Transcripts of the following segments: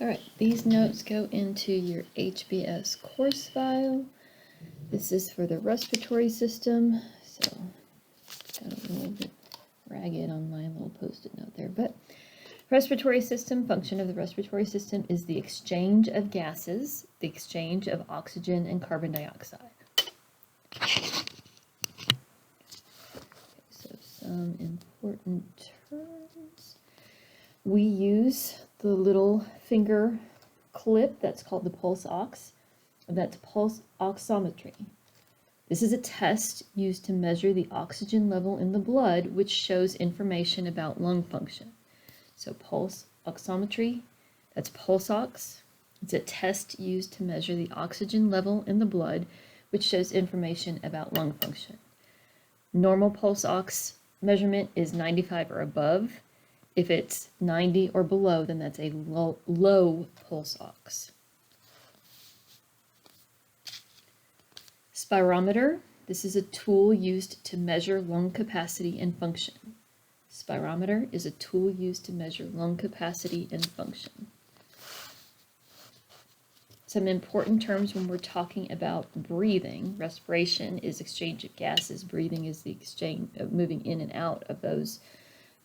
All right, these notes go into your HBS course file. This is for the respiratory system, so got a little bit ragged on my little post-it note there, but respiratory system, function of the respiratory system is the exchange of gases, the exchange of oxygen and carbon dioxide. So some important terms. We use the little finger clip that's called the pulse ox. That's pulse oximetry. This is a test used to measure the oxygen level in the blood, which shows information about lung function. So pulse oximetry, that's pulse ox. It's a test used to measure the oxygen level in the blood, which shows information about lung function. Normal pulse ox measurement is 95 or above. If it's 90 or below, then that's a low pulse ox. Spirometer, this is a tool used to measure lung capacity and function. Spirometer is a tool used to measure lung capacity and function. Some important terms when we're talking about breathing. Respiration is exchange of gases. Breathing is the exchange of moving in and out of those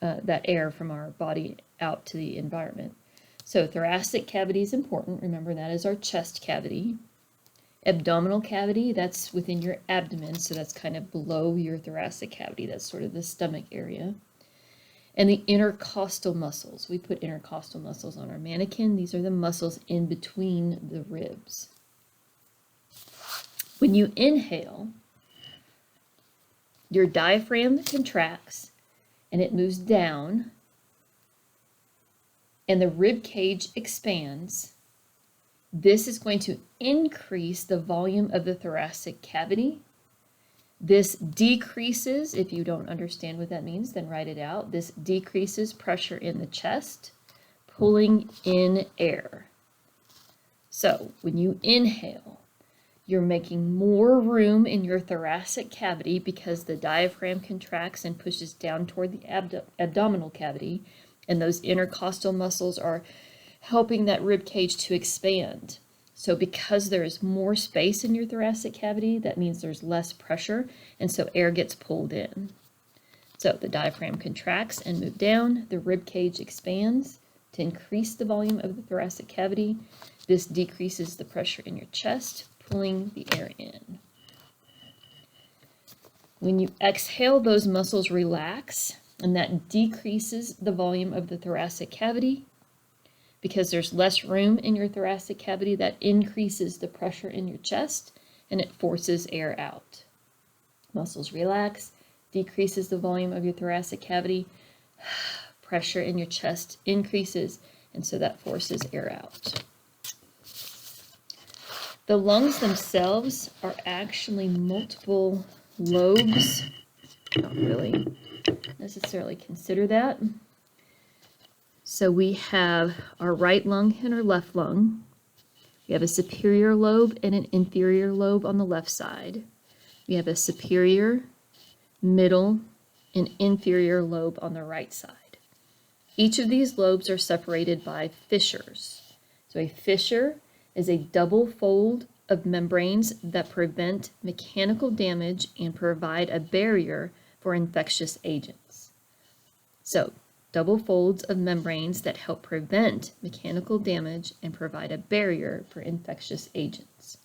that air from our body out to the environment. So thoracic cavity is important. Remember, that is our chest cavity. Abdominal cavity, that's within your abdomen, so that's kind of below your thoracic cavity. That's sort of the stomach area. And the intercostal muscles. We put intercostal muscles on our mannequin. These are the muscles in between the ribs. When you inhale, your diaphragm contracts and it moves down, and the rib cage expands. This is going to increase the volume of the thoracic cavity. This decreases, if you don't understand what that means, then write it out. This decreases pressure in the chest, pulling in air. So when you inhale, you're making more room in your thoracic cavity because the diaphragm contracts and pushes down toward the abdominal cavity, and those intercostal muscles are helping that rib cage to expand. So because there is more space in your thoracic cavity, that means there's less pressure, and so air gets pulled in. So the diaphragm contracts and moves down, the rib cage expands to increase the volume of the thoracic cavity. This decreases the pressure in your chest, pulling the air in. When you exhale, those muscles relax, and that decreases the volume of the thoracic cavity. Because there's less room in your thoracic cavity, that increases the pressure in your chest, and it forces air out. Muscles relax, decreases the volume of your thoracic cavity, pressure in your chest increases, and so that forces air out. The lungs themselves are actually multiple lobes. Don't really necessarily consider that. So we have our right lung and our left lung. We have a superior lobe and an inferior lobe on the left side. We have a superior, middle, and inferior lobe on the right side. Each of these lobes are separated by fissures. So a fissure is a double fold of membranes that prevent mechanical damage and provide a barrier for infectious agents. So double folds of membranes that help prevent mechanical damage and provide a barrier for infectious agents.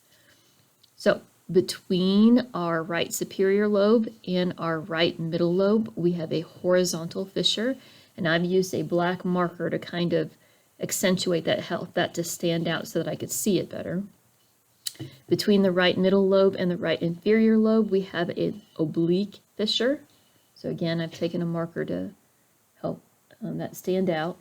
So between our right superior lobe and our right middle lobe, we have a horizontal fissure, and I've used a black marker to kind of accentuate that, help that to stand out so that I could see it better. Between the right middle lobe and the right inferior lobe, we have an oblique fissure. So again, I've taken a marker to help that stand out.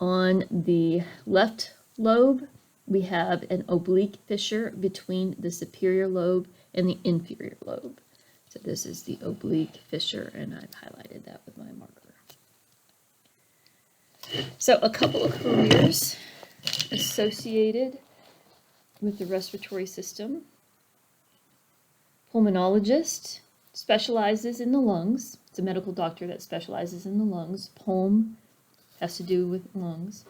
On the left lobe, we have an oblique fissure between the superior lobe and the inferior lobe. So this is the oblique fissure, and I've highlighted that with my marker. So a couple of careers associated with the respiratory system. Pulmonologist specializes in the lungs. It's a medical doctor that specializes in the lungs. Pulm has to do with lungs.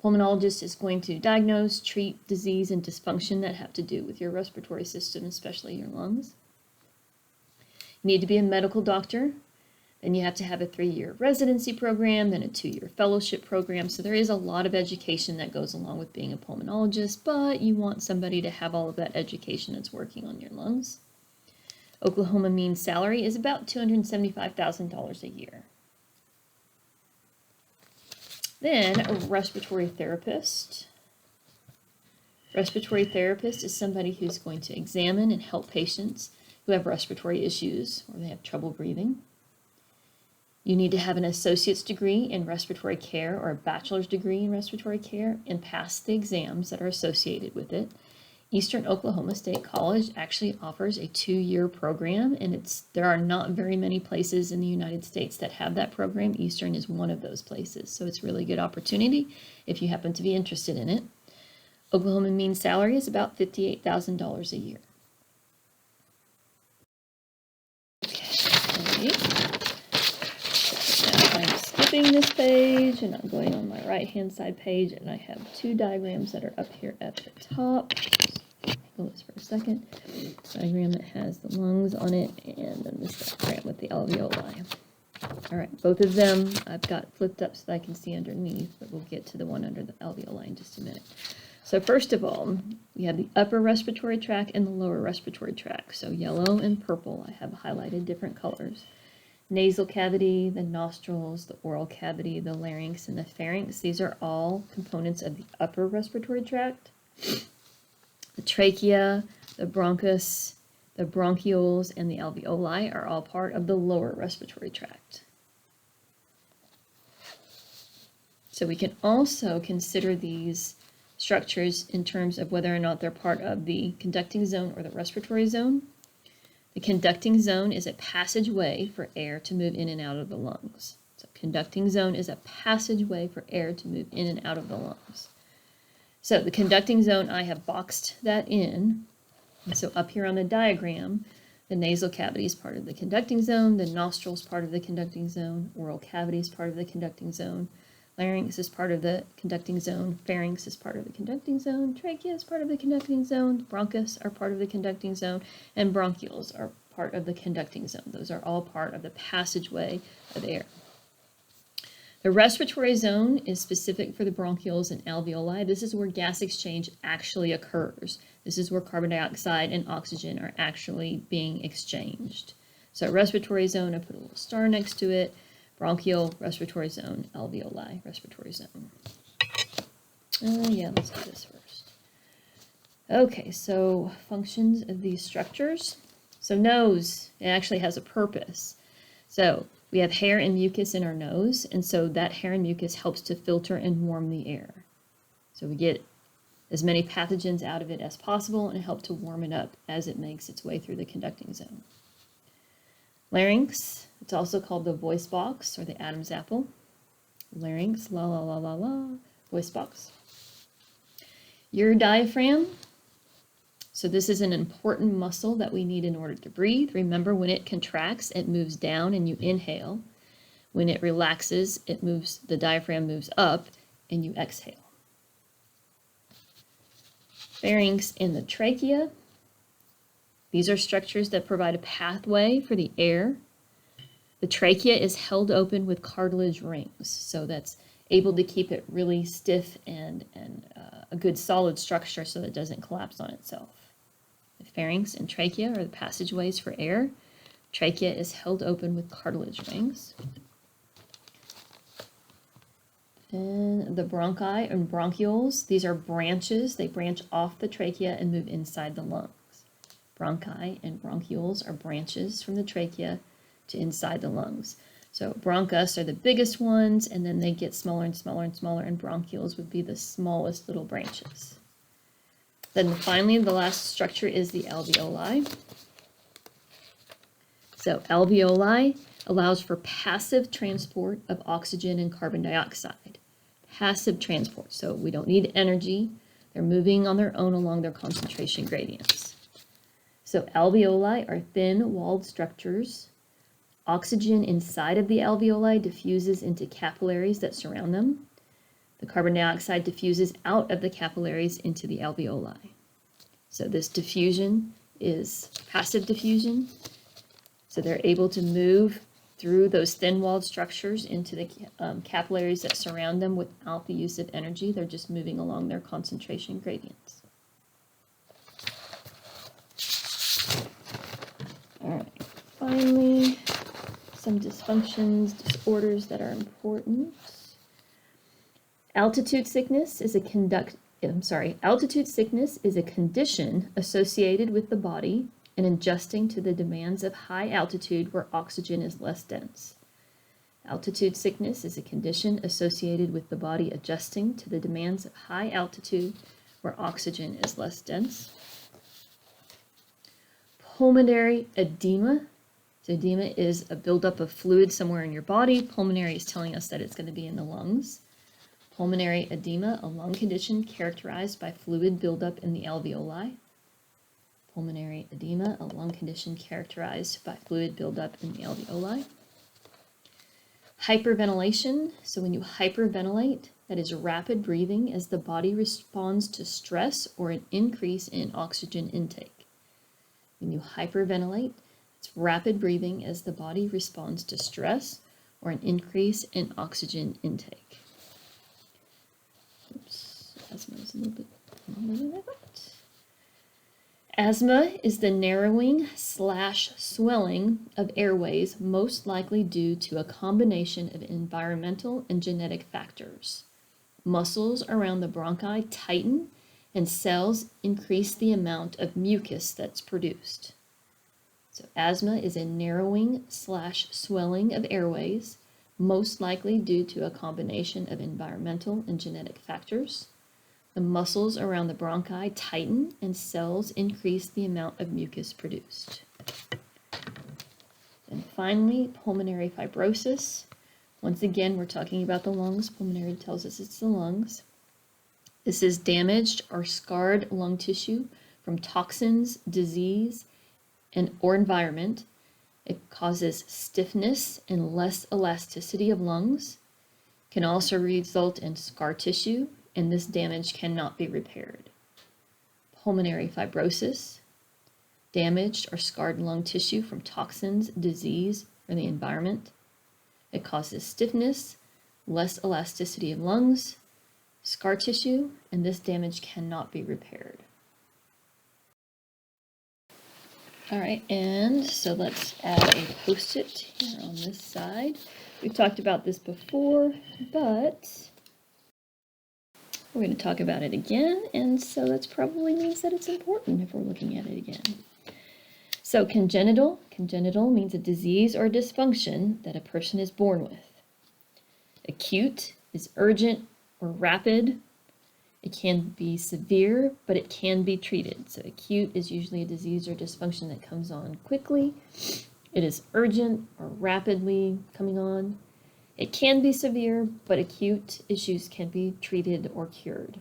Pulmonologist is going to diagnose, treat disease and dysfunction that have to do with your respiratory system, especially your lungs. You need to be a medical doctor. Then you have to have a 3-year residency program, then a 2-year fellowship program. So there is a lot of education that goes along with being a pulmonologist, but you want somebody to have all of that education that's working on your lungs. Oklahoma mean salary is about $275,000 a year. Then a respiratory therapist. Respiratory therapist is somebody who's going to examine and help patients who have respiratory issues or they have trouble breathing. You need to have an associate's degree in respiratory care or a bachelor's degree in respiratory care and pass the exams that are associated with it. Eastern Oklahoma State College actually offers a 2-year program, and there are not very many places in the United States that have that program. Eastern is one of those places, so it's a really good opportunity if you happen to be interested in it. Oklahoma mean salary is about $58,000 a year. Okay. I'm skipping this page and I'm going on my right hand side page, and I have 2 diagrams that are up here at the top. Hold this for a second. Diagram that has the lungs on it, and then this diagram with the alveoli. All right, both of them I've got flipped up so that I can see underneath, but we'll get to the one under the alveoli in just a minute. So first of all, we have the upper respiratory tract and the lower respiratory tract. So yellow and purple, I have highlighted different colors. Nasal cavity, the nostrils, the oral cavity, the larynx, and the pharynx. These are all components of the upper respiratory tract. The trachea, the bronchus, the bronchioles, and the alveoli are all part of the lower respiratory tract. So we can also consider these structures in terms of whether or not they're part of the conducting zone or the respiratory zone. The conducting zone is a passageway for air to move in and out of the lungs. So conducting zone is a passageway for air to move in and out of the lungs. So the conducting zone, I have boxed that in. And so up here on the diagram, the nasal cavity is part of the conducting zone, the nostrils part of the conducting zone, oral cavity is part of the conducting zone, larynx is part of the conducting zone, pharynx is part of the conducting zone, trachea is part of the conducting zone, bronchus are part of the conducting zone, and bronchioles are part of the conducting zone. Those are all part of the passageway of air. The respiratory zone is specific for the bronchioles and alveoli. This is where gas exchange actually occurs. This is where carbon dioxide and oxygen are actually being exchanged. So respiratory zone, I put a little star next to it. Bronchial, respiratory zone, alveoli, respiratory zone. Let's do this first. Okay, so functions of these structures. So nose, it actually has a purpose. So we have hair and mucus in our nose, and so that hair and mucus helps to filter and warm the air. So we get as many pathogens out of it as possible and help to warm it up as it makes its way through the conducting zone. Larynx, it's also called the voice box or the Adam's apple. Larynx, la la la la la, voice box. Your diaphragm. So this is an important muscle that we need in order to breathe. Remember, when it contracts, it moves down and you inhale. When it relaxes, the diaphragm moves up and you exhale. Pharynx and the trachea. These are structures that provide a pathway for the air. The trachea is held open with cartilage rings, so that's able to keep it really stiff and a good solid structure so that it doesn't collapse on itself. The pharynx and trachea are the passageways for air. Trachea is held open with cartilage rings. And the bronchi and bronchioles, these are branches. They branch off the trachea and move inside the lungs. Bronchi and bronchioles are branches from the trachea to inside the lungs. So bronchus are the biggest ones, and then they get smaller and smaller and smaller, and bronchioles would be the smallest little branches. Then finally, the last structure is the alveoli. So alveoli allows for passive transport of oxygen and carbon dioxide. Passive transport, so we don't need energy. They're moving on their own along their concentration gradients. So alveoli are thin-walled structures. Oxygen inside of the alveoli diffuses into capillaries that surround them. The carbon dioxide diffuses out of the capillaries into the alveoli. So this diffusion is passive diffusion. So they're able to move through those thin-walled structures into the capillaries that surround them without the use of energy. They're just moving along their concentration gradients. All right, finally, some dysfunctions, disorders that are important. Altitude sickness is a condition associated with the body and adjusting to the demands of high altitude where oxygen is less dense. Altitude sickness is a condition associated with the body adjusting to the demands of high altitude where oxygen is less dense. Pulmonary edema. So edema is a buildup of fluid somewhere in your body. Pulmonary is telling us that it's going to be in the lungs. Pulmonary edema, a lung condition characterized by fluid buildup in the alveoli. Pulmonary edema, a lung condition characterized by fluid buildup in the alveoli. Hyperventilation, so when you hyperventilate, that is rapid breathing as the body responds to stress or an increase in oxygen intake. When you hyperventilate, it's rapid breathing as the body responds to stress or an increase in oxygen intake. Oops, asthma is a little bit longer than I thought. Asthma is the narrowing/swelling of airways, most likely due to a combination of environmental and genetic factors. Muscles around the bronchi tighten and cells increase the amount of mucus that's produced. So asthma is a narrowing/swelling of airways, most likely due to a combination of environmental and genetic factors. The muscles around the bronchi tighten and cells increase the amount of mucus produced. And finally, pulmonary fibrosis. Once again, we're talking about the lungs. Pulmonary tells us it's the lungs. This is damaged or scarred lung tissue from toxins, disease, or environment. It causes stiffness and less elasticity of lungs. Can also result in scar tissue, and this damage cannot be repaired. Pulmonary fibrosis, damaged or scarred lung tissue from toxins, disease, or the environment. It causes stiffness, less elasticity of lungs, scar tissue, and this damage cannot be repaired. All right, and so let's add a post-it here on this side. We've talked about this before, but we're going to talk about it again, and so that probably means that it's important if we're looking at it again. So congenital means a disease or dysfunction that a person is born with. Acute is urgent or rapid. It can be severe, but it can be treated. So acute is usually a disease or dysfunction that comes on quickly. It is urgent or rapidly coming on. It can be severe, but acute issues can be treated or cured.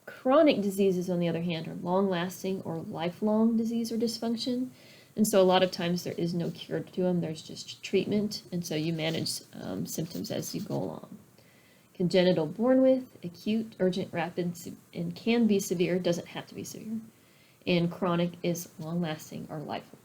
Chronic diseases, on the other hand, are long-lasting or lifelong disease or dysfunction. And so a lot of times there is no cure to them. There's just treatment. And so you manage symptoms as you go along. Congenital, born with, acute, urgent, rapid, and can be severe, doesn't have to be severe. And chronic is long-lasting or lifelong.